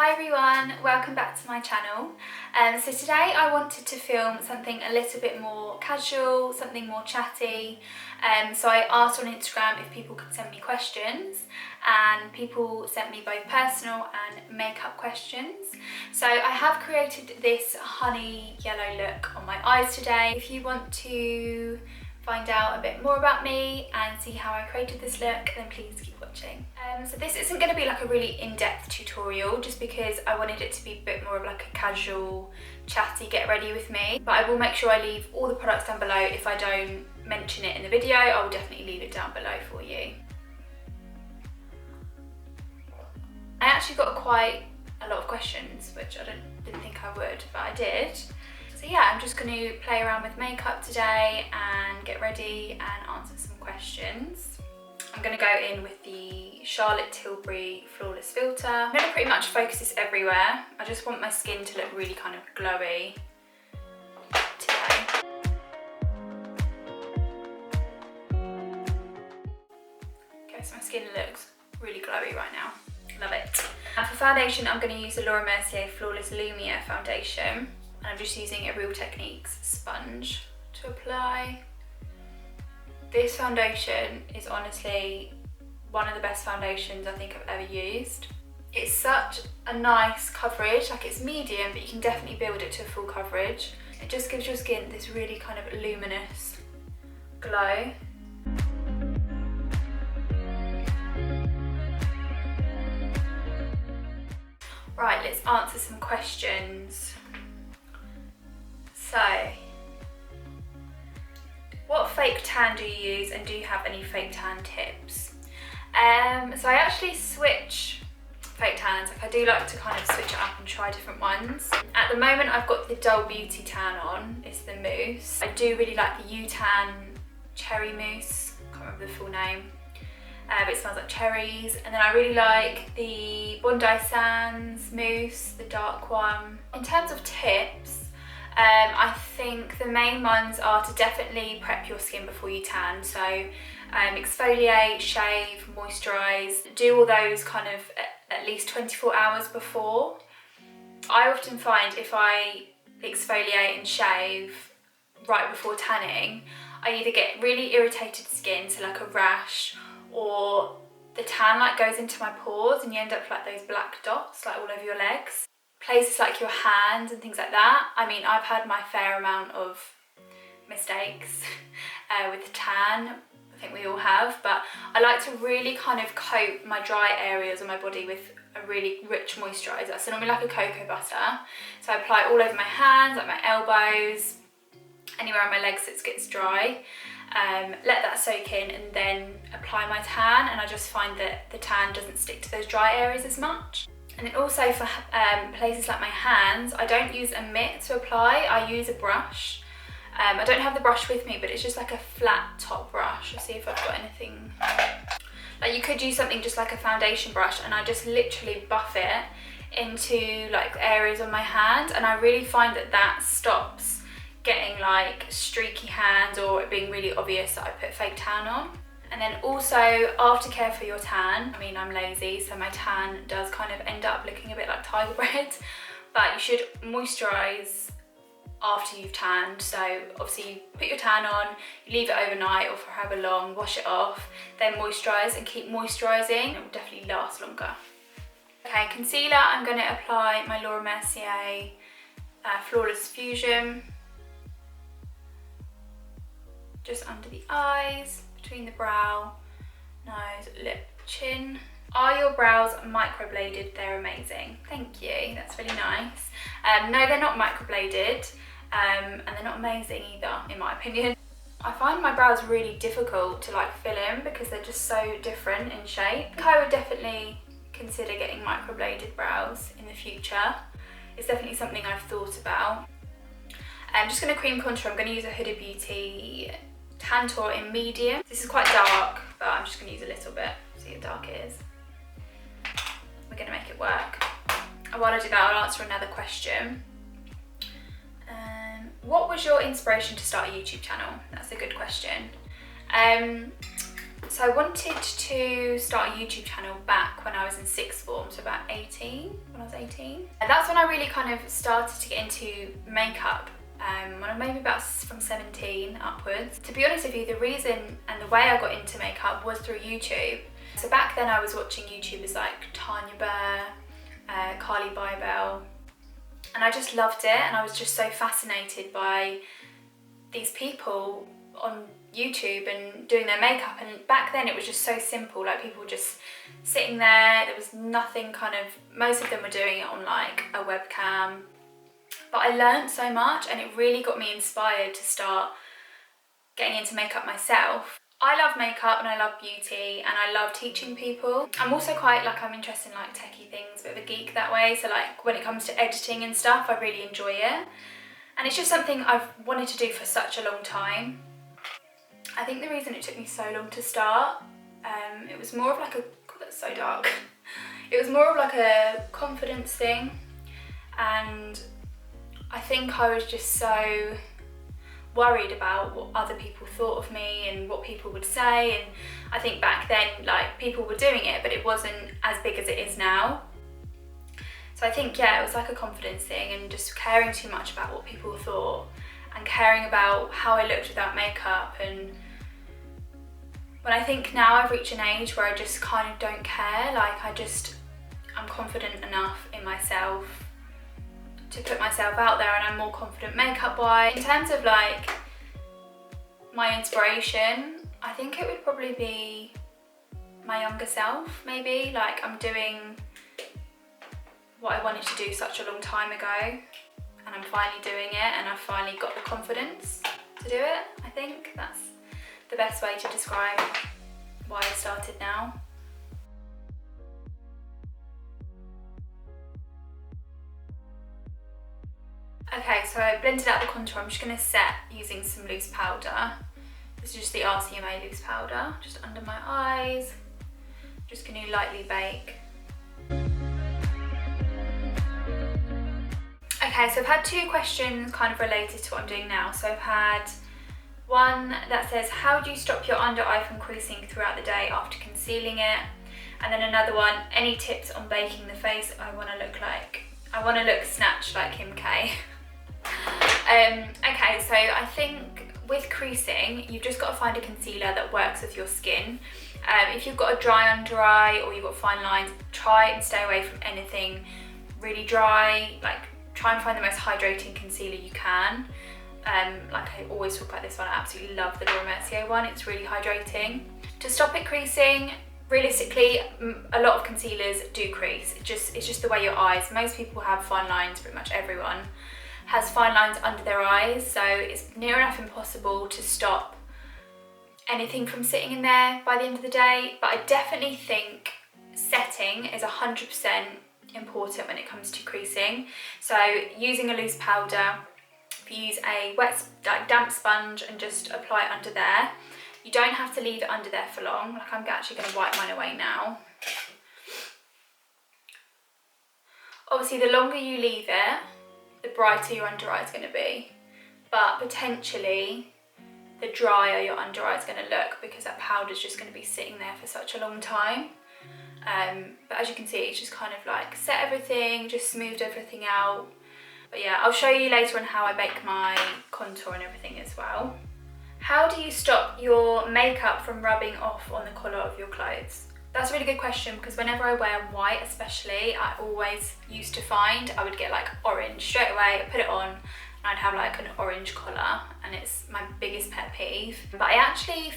Hi everyone, welcome back to my channel. So today I wanted to film something a little bit more casual, something more chatty. So I asked on Instagram if people could send me questions, and people sent me both personal and makeup questions. So I have created this honey yellow look on my eyes today. If you want to find out a bit more about me and see how I created this look, then please keep watching. So this isn't going to be like a really in-depth tutorial, just because I wanted it to be a bit more of like a casual, chatty get ready with me. But I will make sure I leave all the products down below. If I don't mention it in the video, I will definitely leave it down below for you. I actually got quite a lot of questions, which I didn't think I would, but I did. So yeah, I'm just going to play around with makeup today and get ready and answer some questions. I'm going to go in with the Charlotte Tilbury Flawless Filter. I'm going to pretty much focus this everywhere. I just want my skin to look really kind of glowy today. Okay, so my skin looks really glowy right now. Love it. And for foundation, I'm going to use the Mercier Flawless Lumiere foundation. And I'm just using a Real Techniques sponge to apply. This foundation is honestly one of the best foundations I think I've ever used. It's such a nice coverage, like it's medium, but you can definitely build it to a full coverage. It just gives your skin this really kind of luminous glow. Right, let's answer some questions. So, what fake tan do you use, and do you have any fake tan tips? So I actually switch fake tans. Like I do like to kind of switch it up and try different ones. At the moment I've got the Dull Beauty tan on, it's the mousse. I do really like the U-Tan cherry mousse, I can't remember the full name, but it smells like cherries. And then I really like the Bondi Sands mousse, the dark one. In terms of tips, I think the main ones are to definitely prep your skin before you tan. So exfoliate, shave, moisturise, do all those kind of at least 24 hours before. I often find if I exfoliate and shave right before tanning, I either get really irritated skin, so like a rash, or the tan like goes into my pores and you end up like those black dots like all over your legs. Places like your hands and things like that. I mean, I've had my fair amount of mistakes with tan. I think we all have, but I like to really kind of coat my dry areas of my body with a really rich moisturiser. So normally like a cocoa butter. So I apply it all over my hands, like my elbows, anywhere on my legs that gets dry. Let that soak in and then apply my tan, and I just find that the tan doesn't stick to those dry areas as much. And then also for places like my hands, I don't use a mitt to apply, I use a brush. I don't have the brush with me, but it's just like a flat top brush. I'll see if I've got anything. Like you could use something just like a foundation brush, and I just literally buff it into like areas on my hand, and I really find that that stops getting like streaky hands or it being really obvious that I put fake tan on. And then also aftercare for your tan. I mean, I'm lazy, so my tan does kind of end up looking a bit like tiger bread, but you should moisturise after you've tanned. So obviously you put your tan on, you leave it overnight or for however long, wash it off, then moisturise and keep moisturising. It will definitely last longer. Okay, concealer, I'm going to apply my Mercier Flawless Fusion just under the eyes, between the brow, nose, lip, chin. Are your brows microbladed? They're amazing. Thank you, that's really nice. No, they're not microbladed, and they're not amazing either, in my opinion. I find my brows really difficult to like fill in because they're just so different in shape. I think I would definitely consider getting microbladed brows in the future. It's definitely something I've thought about. I'm just going to cream contour. I'm going to use a Huda Beauty Tantour in medium. This is quite dark, but I'm just going to use a little bit. See how dark it is. We're going to make it work. And while I do that, I'll answer another question. What was your inspiration to start a YouTube channel? That's a good question. So I wanted to start a YouTube channel back when I was in sixth form, so about 18, when I was 18. And that's when I really kind of started to get into makeup, when maybe about from 17 upwards. To be honest with you, the reason and the way I got into makeup was through YouTube. So back then I was watching YouTubers like Tanya Burr, Carly Bybel, and I just loved it, and I was just so fascinated by these people on YouTube and doing their makeup. And back then it was just so simple, like people were just sitting there, there was nothing kind of, most of them were doing it on like a webcam. But I learned so much, and it really got me inspired to start getting into makeup myself. I love makeup and I love beauty and I love teaching people. I'm also quite like, I'm interested in like techie things, a bit of a geek that way. So like when it comes to editing and stuff, I really enjoy it. And it's just something I've wanted to do for such a long time. I think the reason it took me so long to start, it was more of like a, God, that's so dark. It was more of like a confidence thing. And I think I was just so worried about what other people thought of me and what people would say. And I think back then, like, people were doing it, but it wasn't as big as it is now. So I think, yeah, it was like a confidence thing, and just caring too much about what people thought and caring about how I looked without makeup. And when I think now I've reached an age where I just kind of don't care, like I'm confident enough in myself to put myself out there, and I'm more confident makeup wise. In terms of like my inspiration, I think it would probably be my younger self, maybe. Like, I'm doing what I wanted to do such a long time ago, and I'm finally doing it, and I've finally got the confidence to do it. I think that's the best way to describe why I started now. Okay, so I blended out the contour. I'm just going to set using some loose powder. This is just the RCMA loose powder, just under my eyes. Just going to lightly bake. Okay, so I've had two questions kind of related to what I'm doing now. So I've had one that says, how do you stop your under eye from creasing throughout the day after concealing it? And then another one, any tips on baking the face I want to look snatched like Kim K. Okay, so I think with creasing, you've just got to find a concealer that works with your skin. If you've got a dry under eye or you've got fine lines, try and stay away from anything really dry. Like, try and find the most hydrating concealer you can. Like I always talk about this one, I absolutely love the Mercier one, it's really hydrating. To stop it creasing, realistically, a lot of concealers do crease. It's just the way your eyes, most people have fine lines, pretty much everyone has fine lines under their eyes, so it's near enough impossible to stop anything from sitting in there by the end of the day. But I definitely think setting is 100% important when it comes to creasing. So using a loose powder, if you use a wet, like damp sponge and just apply it under there, you don't have to leave it under there for long. Like, I'm actually going to wipe mine away now. Obviously, the longer you leave it, the brighter your under eye is going to be, but potentially the drier your under eye is going to look, because that powder is just going to be sitting there for such a long time. But as you can see, it's just kind of like set everything, just smoothed everything out. But yeah, I'll show you later on how I bake my contour and everything as well. How do you stop your makeup from rubbing off on the collar of your clothes? That's a really good question, because whenever I wear white especially, I always used to find I would get like orange straight away, I put it on and I'd have like an orange collar, and it's my biggest pet peeve. But I actually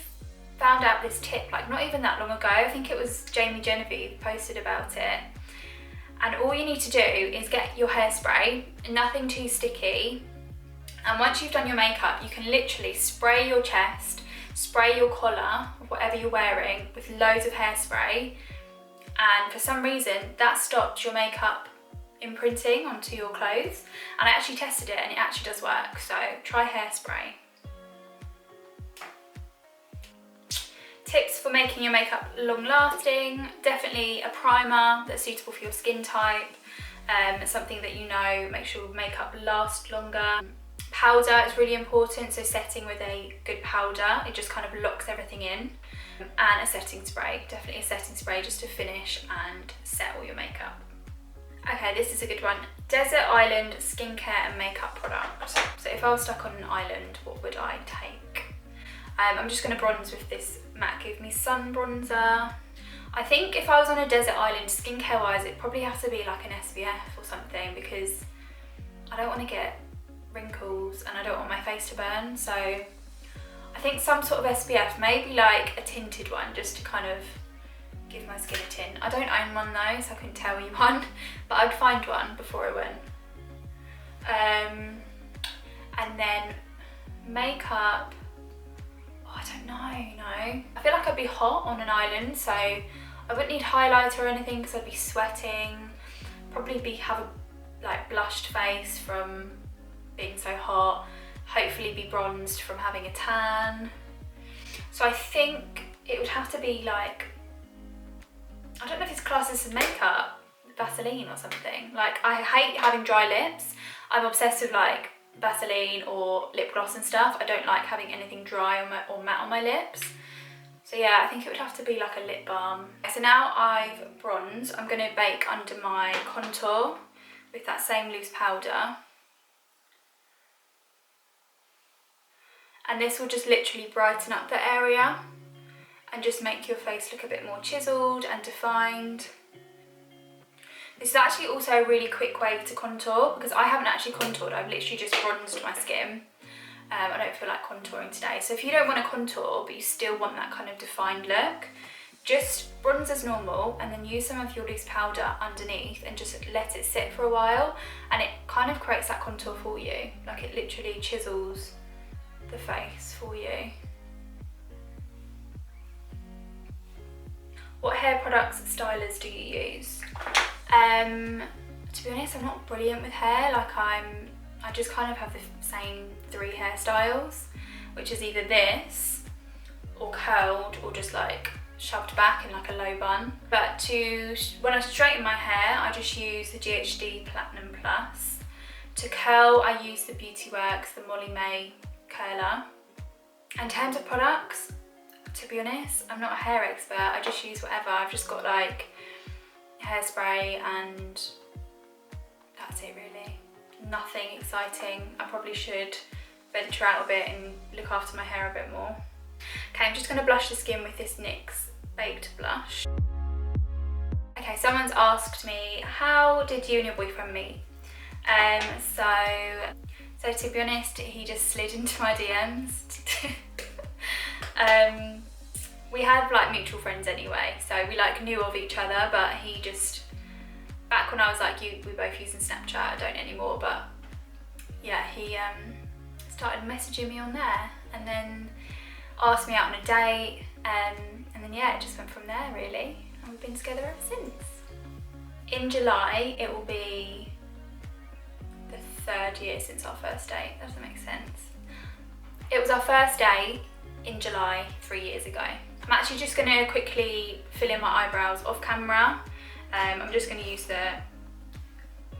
found out this tip like not even that long ago. I think it was Jamie Genevieve posted about it. And all you need to do is get your hairspray, nothing too sticky. And once you've done your makeup, you can literally spray your chest, spray your collar, whatever you're wearing, with loads of hairspray. And for some reason, that stops your makeup imprinting onto your clothes. And I actually tested it and it actually does work. So try hairspray. Tips for making your makeup long lasting: definitely a primer that's suitable for your skin type, something that you know makes your makeup last longer. Powder is really important, so setting with a good powder, it just kind of locks everything in. and a setting spray. Definitely a setting spray just to finish and set all your makeup. Okay, this is a good one. Desert Island skincare and makeup product. So if I was stuck on an island, what would I take? I'm just going to bronze with this MAC Give Me Sun bronzer. I think if I was on a desert island, skincare wise, it'd probably have to be like an SPF or something, because I don't want to get wrinkles and I don't want my face to burn. So I think some sort of SPF, maybe like a tinted one, just to kind of give my skin a tint. I don't own one though, so I couldn't tell you one, but I'd find one before I went. And then makeup, oh, I don't know, you know. I feel like I'd be hot on an island, so I wouldn't need highlighter or anything because I'd be sweating. Probably have a like blushed face from being so hot. Hopefully be bronzed from having a tan. So I think it would have to be like, I don't know if it's classed as makeup, Vaseline or something. Like, I hate having dry lips. I'm obsessed with like Vaseline or lip gloss and stuff. I don't like having anything dry or matte on my lips. So yeah, I think it would have to be like a lip balm. So now I've bronzed, I'm going to bake under my contour with that same loose powder. And this will just literally brighten up the area and just make your face look a bit more chiseled and defined. This is actually also a really quick way to contour, because I haven't actually contoured, I've literally just bronzed my skin. I don't feel like contouring today. So if you don't want to contour but you still want that kind of defined look, just bronze as normal and then use some of your loose powder underneath and just let it sit for a while, and it kind of creates that contour for you. Like, it literally chisels the face for you. What hair products, stylers do you use? To be honest, I'm not brilliant with hair. Like, I just kind of have the same 3 hairstyles, which is either this, or curled, or just like shoved back in like a low bun. But when I straighten my hair, I just use the GHD Platinum Plus. To curl, I use the Beauty Works, the Molly May curler. In terms of products, to be honest, I'm not a hair expert. I just use whatever. I've just got like hairspray and that's it really. Nothing exciting. I probably should venture out a bit and look after my hair a bit more. Okay, I'm just going to blush the skin with this NYX Baked Blush. Okay, someone's asked me, how did you and your boyfriend meet? So to be honest, he just slid into my DMs. We had like mutual friends anyway, so we like knew of each other, but he just, back when I was like you, we both using Snapchat, I don't anymore, but yeah, he started messaging me on there and then asked me out on a date, and then yeah, it just went from there really, and we've been together ever since. In July, it will be the 3rd year since our first date. That doesn't make sense. It was our first date in July 3 years ago. I'm actually just going to quickly fill in my eyebrows off camera. I'm just going to use the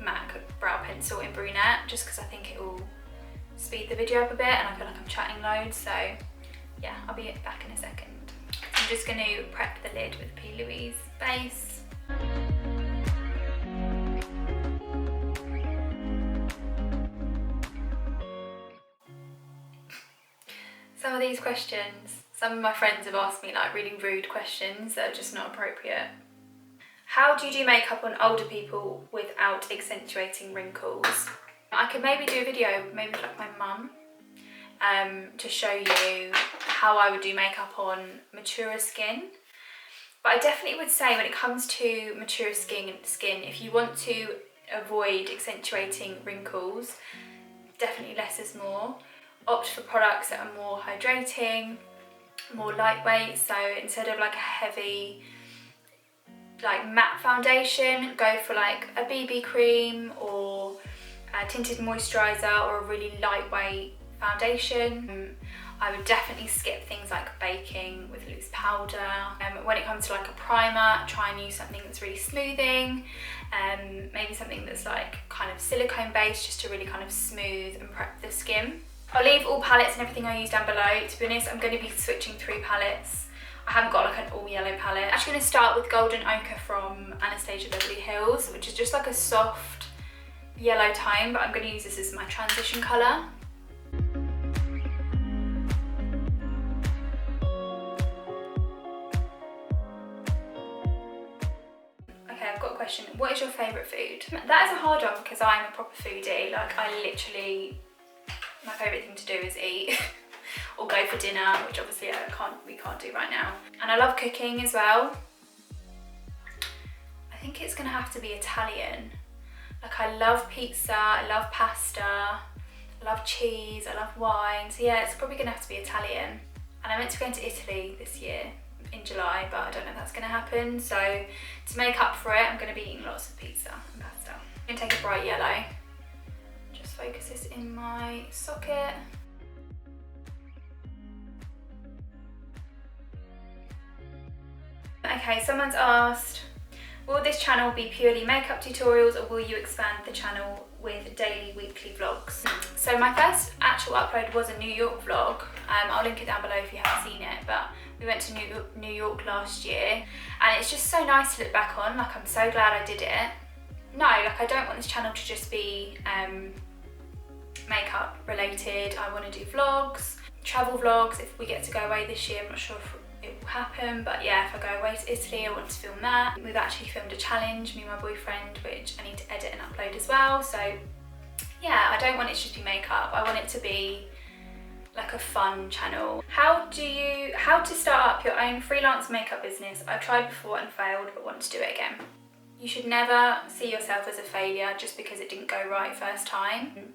MAC brow pencil in Brunette, just because I think it will speed the video up a bit and I feel like I'm chatting loads, so yeah, I'll be back in a second. I'm just going to prep the lid with P. Louise base. Some of these questions, some of my friends have asked me like really rude questions that are just not appropriate. How do you do makeup on older people without accentuating wrinkles? I could maybe do a video, maybe with like my mum, to show you how I would do makeup on maturer skin. But I definitely would say when it comes to mature skin, if you want to avoid accentuating wrinkles, definitely less is more. Opt for products that are more hydrating, more lightweight. So instead of like a heavy like matte foundation, go for like a BB cream or a tinted moisturiser or a really lightweight foundation. I would definitely skip things like baking with loose powder. When it comes to like a primer, try and use something that's really smoothing. Maybe something that's like kind of silicone based, just to really kind of smooth and prep the skin. I'll leave all palettes and everything I use down below. To be honest, I'm going to be switching through palettes. I haven't got like an all yellow palette. I'm actually going to start with Golden Ochre from Anastasia Beverly Hills, which is just like a soft yellow tone, but I'm going to use this as my transition colour. Okay, I've got a question. What is your favourite food? That is a hard one because I'm a proper foodie. Like, I literally, my favourite thing to do is eat. Or go for dinner, which obviously we can't do right now. And I love cooking as well. I think it's gonna have to be Italian. Like, I love pizza, I love pasta, I love cheese, I love wine. So yeah, it's probably gonna have to be Italian. And I meant to go into Italy this year in July, but I don't know if that's gonna happen. So to make up for it, I'm gonna be eating lots of pizza and pasta. I'm gonna take a bright yellow. Just focus this in my socket. Okay, someone's asked, will this channel be purely makeup tutorials or will you expand the channel with daily, weekly vlogs? So my first actual upload was a New York vlog. I'll link it down below if you haven't seen it, but we went to New York last year and it's just so nice to look back on. Like, I'm so glad I did it. No, like, I don't want this channel to just be makeup related. I want to do vlogs, travel vlogs. If we get to go away this year, I'm not sure if it will happen, but yeah, if I go away to Italy, I want to film that. We've actually filmed a challenge, me and my boyfriend, which I need to edit and upload as well. So yeah, I don't want it to just be makeup. I want it to be like a fun channel. How to start up your own freelance makeup business? I've tried before and failed, but want to do it again. You should never see yourself as a failure just because it didn't go right first time.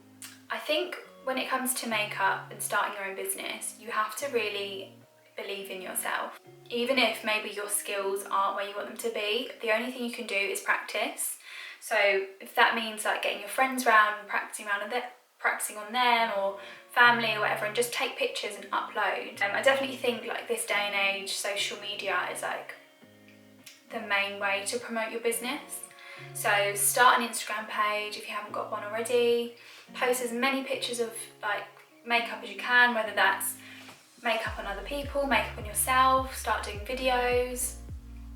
I think when it comes to makeup and starting your own business, you have to really believe in yourself. Even if maybe your skills aren't where you want them to be, the only thing you can do is practice. So if that means like getting your friends round and practicing on them, or family or whatever, and just take pictures and upload. I definitely think like this day and age, social media is like the main way to promote your business. So start an Instagram page if you haven't got one already. Post as many pictures of like makeup as you can, whether that's makeup on other people, makeup on yourself, start doing videos,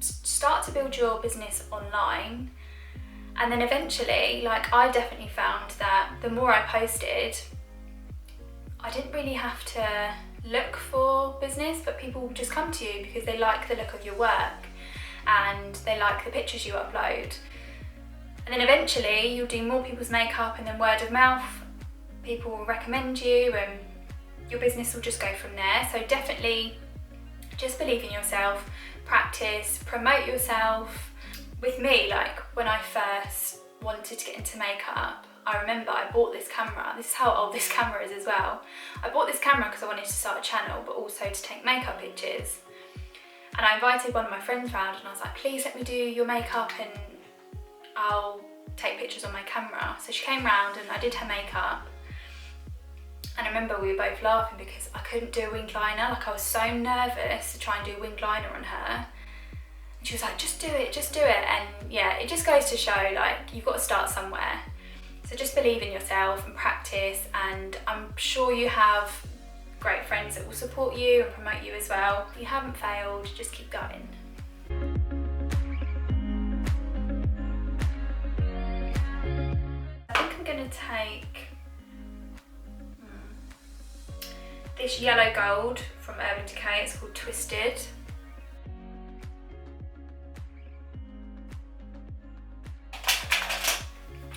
start to build your business online. And then eventually, like, I definitely found that the more I posted, I didn't really have to look for business, but people will just come to you because they like the look of your work and they like the pictures you upload. And then eventually you'll do more people's makeup, and then word of mouth, people will recommend you and your business will just go from there. So definitely just believe in yourself, practice, promote yourself. With me, like when I first wanted to get into makeup, I remember I bought this camera. This is how old this camera is as well. I bought this camera because I wanted to start a channel, but also to take makeup pictures. And I invited one of my friends round and I was like, please let me do your makeup and I'll take pictures on my camera. So she came round and I did her makeup. And I remember we were both laughing because I couldn't do a winged liner. Like, I was so nervous to try and do a winged liner on her. And she was like, just do it, just do it. And yeah, it just goes to show, like, you've got to start somewhere. So just believe in yourself and practice. And I'm sure you have great friends that will support you and promote you as well. If you haven't failed, just keep going. I think I'm gonna take this yellow gold from Urban Decay. It's called Twisted.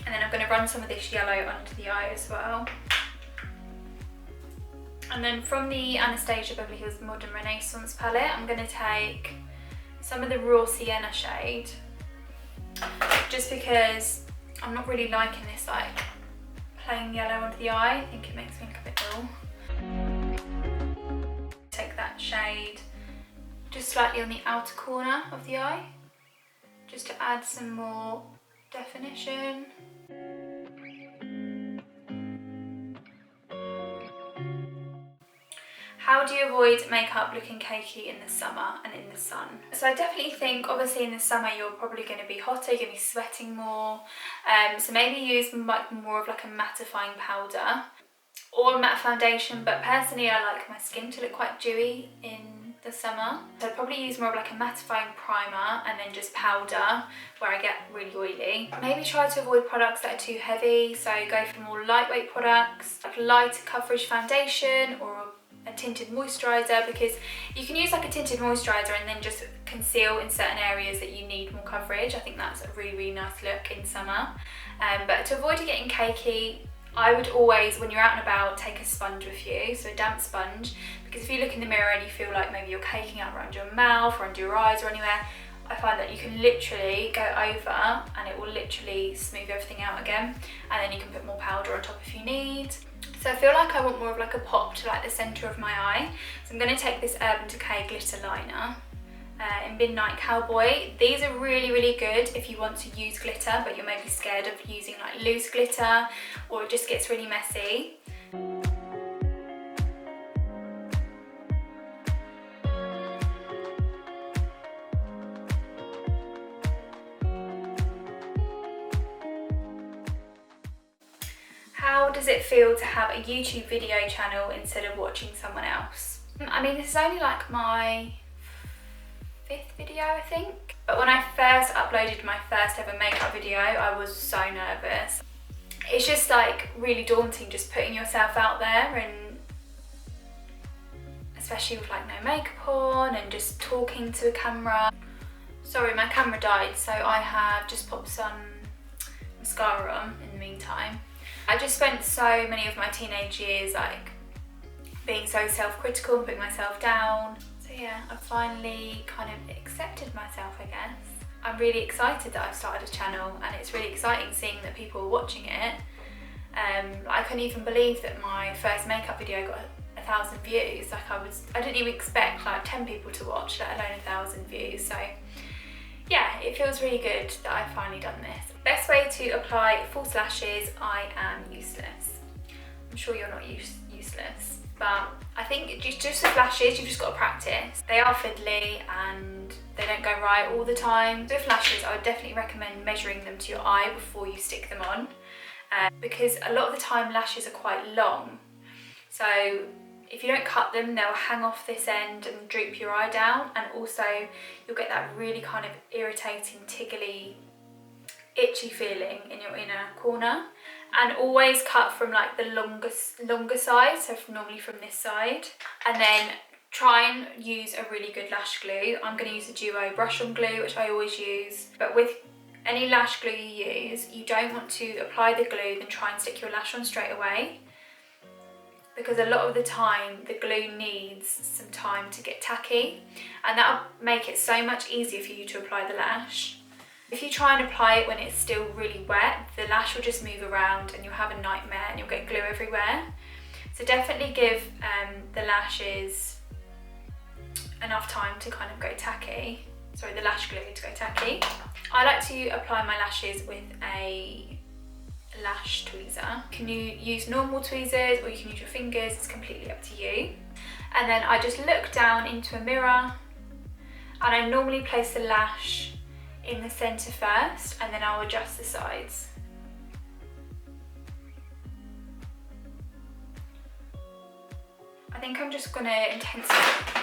And then I'm going to run some of this yellow under the eye as well. And then from the Anastasia Beverly Hills Modern Renaissance palette, I'm going to take some of the Raw Sienna shade, just because I'm not really liking this like plain yellow under the eye. I think it makes me look a bit ill. Take that shade just slightly on the outer corner of the eye, just to add some more definition. How do you avoid makeup looking cakey in the summer and in the sun? So I definitely think, obviously in the summer you're probably going to be hotter, you're going to be sweating more, so maybe use more of like a mattifying powder or a matte foundation. But personally I like my skin to look quite dewy in the summer. So I'd probably use more of like a mattifying primer and then just powder where I get really oily. Maybe try to avoid products that are too heavy, so go for more lightweight products, like lighter coverage foundation or a tinted moisturiser, because you can use like a tinted moisturiser and then just conceal in certain areas that you need more coverage. I think that's a really nice look in summer. But to avoid it getting cakey, I would always, when you're out and about, take a sponge with you, so a damp sponge, because if you look in the mirror and you feel like maybe you're caking up around your mouth or under your eyes or anywhere, I find that you can literally go over and it will literally smooth everything out again, and then you can put more powder on top if you need. So I feel like I want more of like a pop to like the centre of my eye, so I'm going to take this Urban Decay glitter liner in Midnight Cowboy. These are really good if you want to use glitter but you're maybe scared of using like loose glitter or it just gets really messy. How does it feel to have a YouTube video channel instead of watching someone else? I mean, this is only like my 5th video, I think. But when I first uploaded my first ever makeup video, I was so nervous. It's just like really daunting just putting yourself out there, and especially with like no makeup on and just talking to a camera. Sorry, my camera died, so I have just popped some mascara on in the meantime. I just spent so many of my teenage years like being so self-critical and putting myself down. So yeah, I've finally kind of accepted myself, I guess. I'm really excited that I've started a channel, and it's really exciting seeing that people are watching it. I couldn't even believe that my first makeup video got 1,000 views. Like I didn't even expect like 10 people to watch, let alone 1,000 views. So yeah, it feels really good that I've finally done this. Best way to apply false lashes, I am useless. I'm sure you're not useless, but I think just with lashes, you've just got to practice. They are fiddly and they don't go right all the time. With lashes, I would definitely recommend measuring them to your eye before you stick them on, because a lot of the time lashes are quite long. So if you don't cut them, they'll hang off this end and droop your eye down, and also you'll get that really kind of irritating, tickly, itchy feeling in your inner corner. And always cut from like the longer side, so normally from this side, and then try and use a really good lash glue. I'm going to use a Jouer brush on glue, which I always use, but with any lash glue you use, you don't want to apply the glue then try and stick your lash on straight away, because a lot of the time the glue needs some time to get tacky, and that'll make it so much easier for you to apply the lash. If you try and apply it when it's still really wet, the lash will just move around and you'll have a nightmare and you'll get glue everywhere. So definitely give the lashes enough time to kind of go tacky. Sorry, the lash glue to go tacky. I like to apply my lashes with a lash tweezer. You can use normal tweezers or you can use your fingers, it's completely up to you. And then I just look down into a mirror, and I normally place the lash in the centre first, and then I'll adjust the sides. I think I'm just gonna intensify.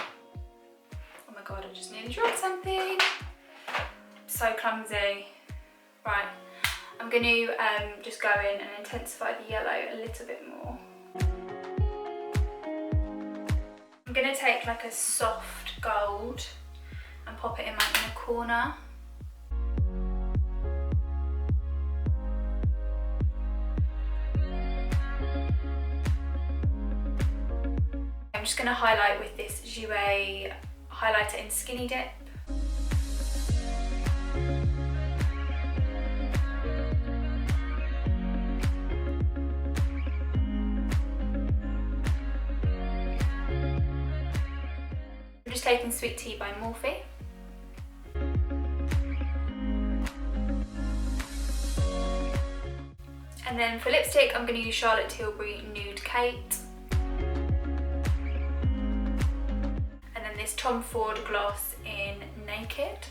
Oh my god, I just nearly dropped something. So clumsy. Right, I'm gonna just go in and intensify the yellow a little bit more. I'm gonna take like a soft gold and pop it in my inner corner. I'm just going to highlight with this Jouer highlighter in Skinny Dip. I'm just taking Sweet Tea by Morphe. And then for lipstick, I'm going to use Charlotte Tilbury Nude Kate. This Tom Ford gloss in Naked.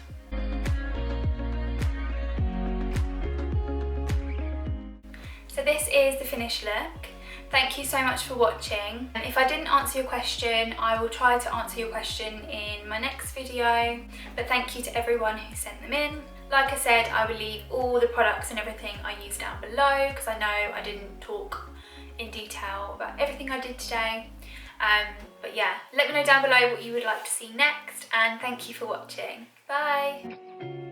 So this is the finished look. Thank you so much for watching. If I didn't answer your question, I will try to answer your question in my next video, but thank you to everyone who sent them in. Like I said, I will leave all the products and everything I use down below, because I know I didn't talk in detail about everything I did today. But yeah, let me know down below what you would like to see next, and thank you for watching. Bye!